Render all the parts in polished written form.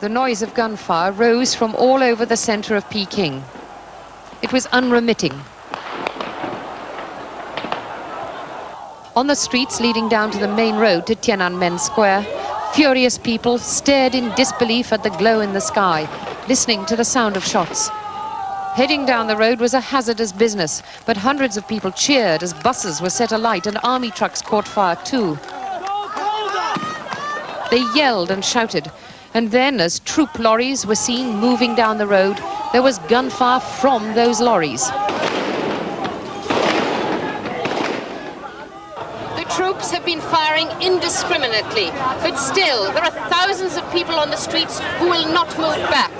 The noise of gunfire rose from all over the center of Peking. It was unremitting. On the streets leading down to the main road to Tiananmen Square, furious people stared in disbelief at the glow in the sky, listening to the sound of shots. Heading down the road was a hazardous business, but hundreds of people cheered as buses were set alight and army trucks caught fire too. They yelled and shouted, and then as troop lorries were seen moving down the road, there was gunfire from those lorries. The troops have been firing indiscriminately, but still there are thousands of people on the streets who will not move back.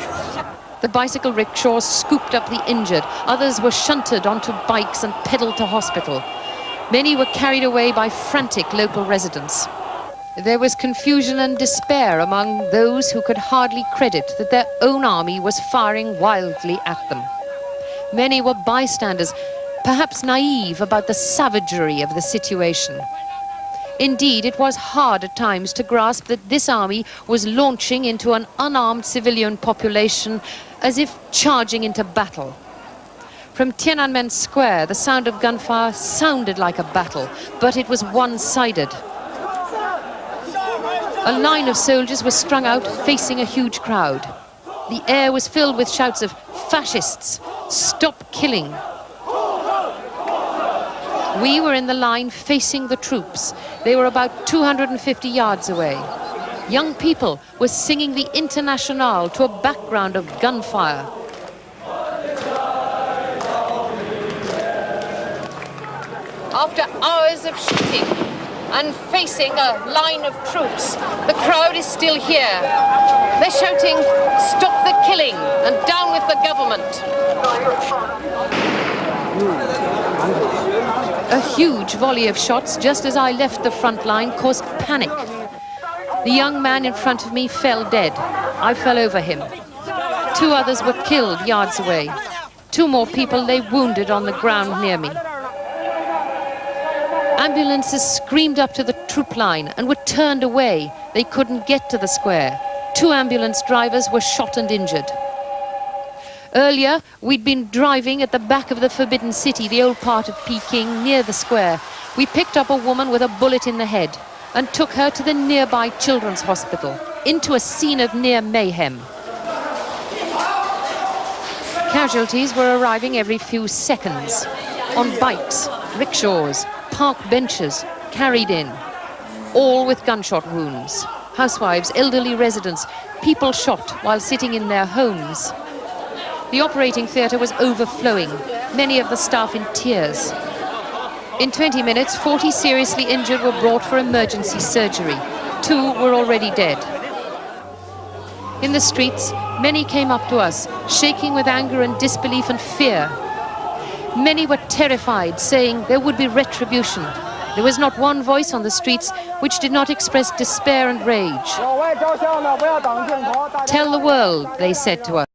The bicycle rickshaws scooped up the injured. Others were shunted onto bikes and pedaled to hospital. Many were carried away by frantic local residents. There was confusion and despair among those who could hardly credit that their own army was firing wildly at them. Many were bystanders, perhaps naive about the savagery of the situation. Indeed, it was hard at times to grasp that this army was launching into an unarmed civilian population as if charging into battle. From Tiananmen Square, the sound of gunfire sounded like a battle, but it was one-sided. A line of soldiers was strung out facing a huge crowd. The air was filled with shouts of "Fascists! Stop killing!" We were in the line facing the troops. They were about 250 yards away. Young people were singing the Internationale to a background of gunfire. After hours of shooting and facing a line of troops, the crowd is still here. They're shouting, "Stop the killing and down with the government." A huge volley of shots just as I left the front line caused panic. The young man in front of me fell dead. I fell over him. 2 others were killed yards away. 2 more people lay wounded on the ground near me. Ambulances screamed up to the troop line and were turned away. They couldn't get to the square. 2 ambulance drivers were shot and injured. Earlier, we'd been driving at the back of the Forbidden City, the old part of Peking, near the square. We picked up a woman with a bullet in the head and took her to the nearby children's hospital, into a scene of near mayhem. Casualties were arriving every few seconds, on bikes, rickshaws, park benches, carried in, all with gunshot wounds. Housewives, elderly residents, people shot while sitting in their homes. The operating theatre was overflowing, many of the staff in tears. In 20 minutes, 40 seriously injured were brought for emergency surgery. 2 were already dead. In the streets, many came up to us, shaking with anger and disbelief and fear. Many were terrified, saying there would be retribution. There was not one voice on the streets which did not express despair and rage. "Tell the world," they said to us.